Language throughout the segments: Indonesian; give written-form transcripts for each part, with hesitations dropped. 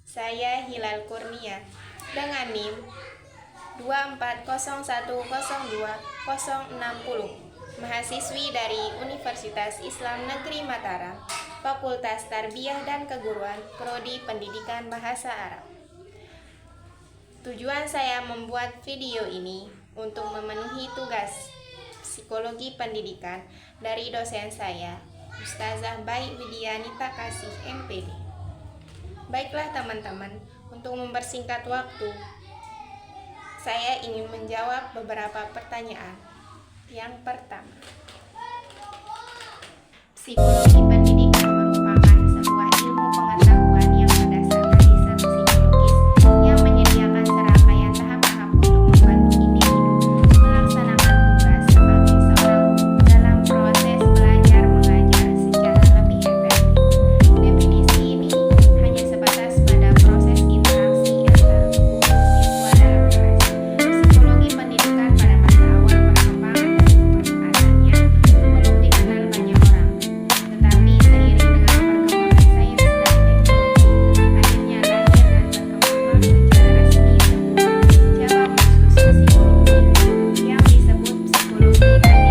Saya Hilal Kurnia dengan NIM 240102060, mahasiswi dari Universitas Islam Negeri Mataram, Fakultas Tarbiyah dan Keguruan, Prodi Pendidikan Bahasa Arab. Tujuan saya membuat video ini untuk memenuhi tugas psikologi pendidikan dari dosen saya, Ustazah Baik Widyanita Kasih, MPD. Baiklah teman-teman, untuk mempersingkat waktu, saya ingin menjawab beberapa pertanyaan. Yang pertama, psikologi pendidikan merupakan sebuah ilmu pengetahuan yang berdasarkan riset psikologis yang menyediakan serangkaian tahap-tahap untuk membantu individu melaksanakan tugas sebagai seorang guru dalam proses belajar mengajar secara lebih efektif. Definisi ini hanya sebatas pada proses interaksi antara guru dan siswa dalam kelas. Psikologi pendidikan pada masa awal perkembangan dan pemanfaatannya belum dikenal banyak orang. Tetapi seiring dengan perkembangan sains dan teknologi, akhirnya lahir dan berkembang secara resmi sebuah cabang khusus psikologi yang disebut psikologi pendidikan.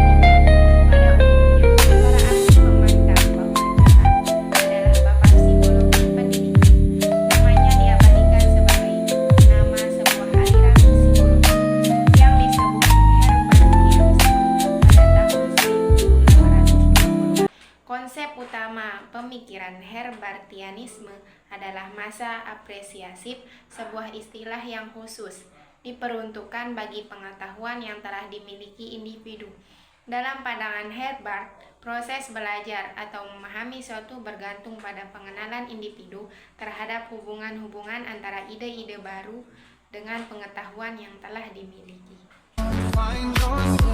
Pada umumnya, para ahli memandang bahwa Tuhan adalah Bapa Psikologi Pendidikan. Namanya diabadikan sebagai nama sebuah aliran psikologi yang disebut Herbartianisme pada tahun 1820. Konsep utama pemikiran Herbartianisme adalah masa apresiatif, sebuah istilah yang khusus diperuntukkan bagi pengetahuan yang telah dimiliki individu. Dalam pandangan Herbart, proses belajar atau memahami suatu bergantung pada pengenalan individu terhadap hubungan-hubungan antara ide-ide baru dengan pengetahuan yang telah dimiliki. Urgensi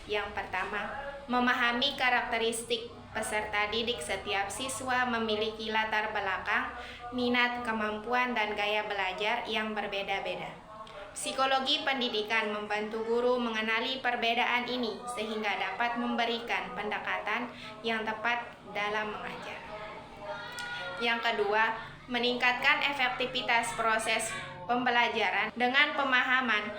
Yang pertama, memahami karakteristik peserta didik. Setiap siswa memiliki latar belakang, minat, kemampuan, dan gaya belajar yang berbeda-beda. Psikologi pendidikan membantu guru mengenali perbedaan ini sehingga dapat memberikan pendekatan yang tepat dalam mengajar. Yang kedua, meningkatkan efektivitas proses pembelajaran dengan pemahaman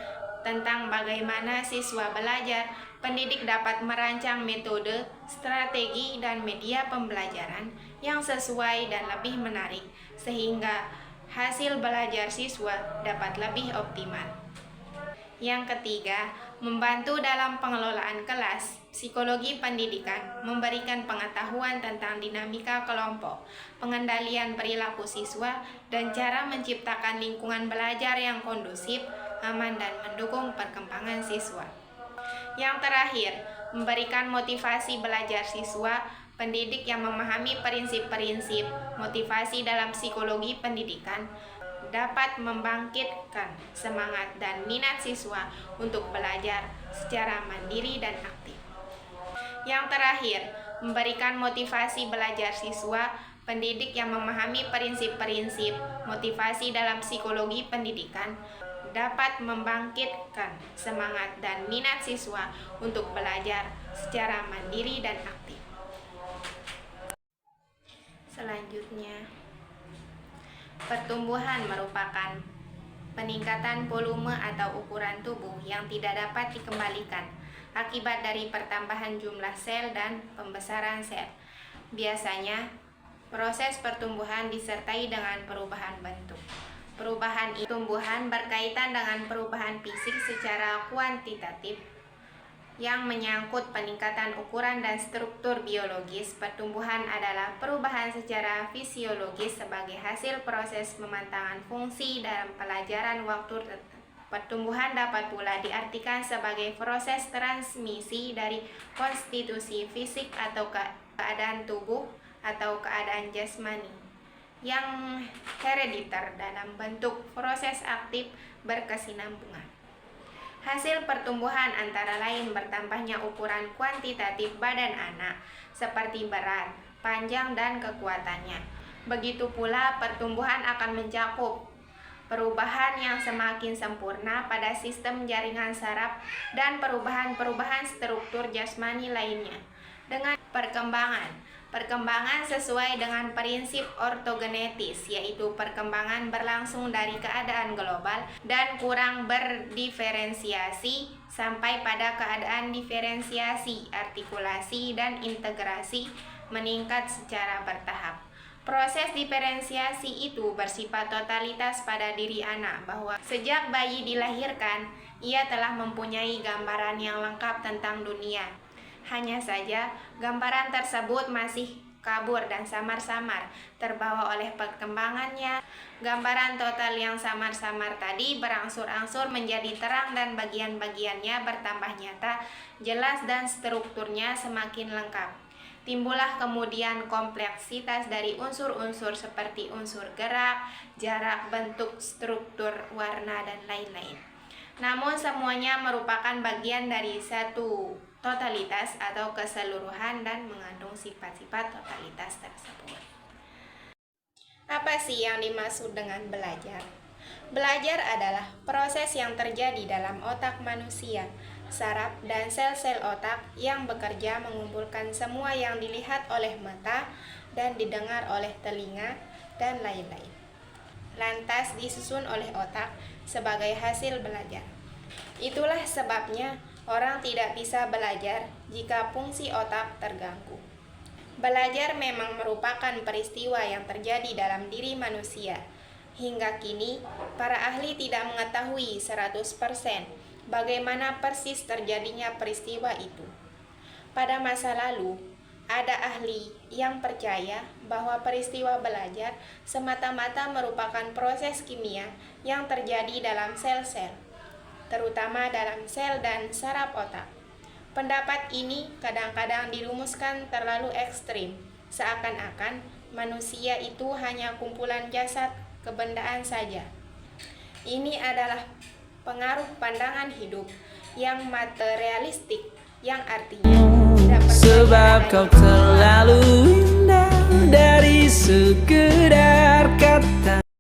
tentang bagaimana siswa belajar. Pendidik dapat merancang metode, strategi, dan media pembelajaran yang sesuai dan lebih menarik sehingga hasil belajar siswa dapat lebih optimal. Yang ketiga, membantu dalam pengelolaan kelas. Psikologi pendidikan memberikan pengetahuan tentang dinamika kelompok, pengendalian perilaku siswa, dan cara menciptakan lingkungan belajar yang kondusif, aman, dan mendukung perkembangan siswa. Yang terakhir, memberikan motivasi belajar siswa. Pendidik yang memahami prinsip-prinsip motivasi dalam psikologi pendidikan dapat membangkitkan semangat dan minat siswa untuk belajar secara mandiri dan aktif. Yang terakhir, memberikan motivasi belajar siswa. Pendidik yang memahami prinsip-prinsip motivasi dalam psikologi pendidikan dapat membangkitkan semangat dan minat siswa untuk belajar secara mandiri dan aktif. Selanjutnya, pertumbuhan merupakan peningkatan volume atau ukuran tubuh yang tidak dapat dikembalikan akibat dari pertambahan jumlah sel dan pembesaran sel. Biasanya, proses pertumbuhan disertai dengan perubahan bentuk. Perubahan tumbuhan berkaitan dengan perubahan fisik secara kuantitatif yang menyangkut peningkatan ukuran dan struktur biologis. Pertumbuhan adalah perubahan secara fisiologis sebagai hasil proses pematangan fungsi dalam pelajaran waktu tertentu. Pertumbuhan dapat pula diartikan sebagai proses transmisi dari konstitusi fisik atau keadaan tubuh atau keadaan jasmani yang herediter dalam bentuk proses aktif berkesinambungan. Hasil pertumbuhan antara lain bertambahnya ukuran kuantitatif badan anak seperti berat, panjang, dan kekuatannya. Begitu pula pertumbuhan akan mencakup perubahan yang semakin sempurna pada sistem jaringan saraf dan perubahan-perubahan struktur jasmani lainnya. Dengan perkembangan sesuai dengan prinsip ortogenetis, yaitu perkembangan berlangsung dari keadaan global dan kurang berdiferensiasi sampai pada keadaan diferensiasi, artikulasi, dan integrasi meningkat secara bertahap. Proses diferensiasi itu bersifat totalitas pada diri anak, bahwa sejak bayi dilahirkan, ia telah mempunyai gambaran yang lengkap tentang dunia. Hanya saja, gambaran tersebut masih kabur dan samar-samar, terbawa oleh perkembangannya. Gambaran total yang samar-samar tadi berangsur-angsur menjadi terang dan bagian-bagiannya bertambah nyata, jelas, dan strukturnya semakin lengkap. Timbullah kemudian kompleksitas dari unsur-unsur seperti unsur gerak, jarak, bentuk, struktur, warna, dan lain-lain. Namun semuanya merupakan bagian dari satu totalitas atau keseluruhan dan mengandung sifat-sifat totalitas tersebut. Apa sih yang dimaksud dengan belajar? Belajar adalah proses yang terjadi dalam otak manusia, saraf dan sel-sel otak yang bekerja mengumpulkan semua yang dilihat oleh mata dan didengar oleh telinga dan lain-lain. Lantas disusun oleh otak sebagai hasil belajar. Itulah sebabnya orang tidak bisa belajar jika fungsi otak terganggu. Belajar memang merupakan peristiwa yang terjadi dalam diri manusia. Hingga kini, para ahli tidak mengetahui 100% bagaimana persis terjadinya peristiwa itu. Pada masa lalu, ada ahli yang percaya bahwa peristiwa belajar semata-mata merupakan proses kimia yang terjadi dalam sel-sel, terutama dalam sel dan saraf otak. Pendapat ini kadang-kadang dirumuskan terlalu ekstrim, seakan-akan manusia itu hanya kumpulan jasad kebendaan saja. Ini adalah pengaruh pandangan hidup yang materialistik, yang artinya tidak percaya sebab kau terlalu indah dari sekedar kata.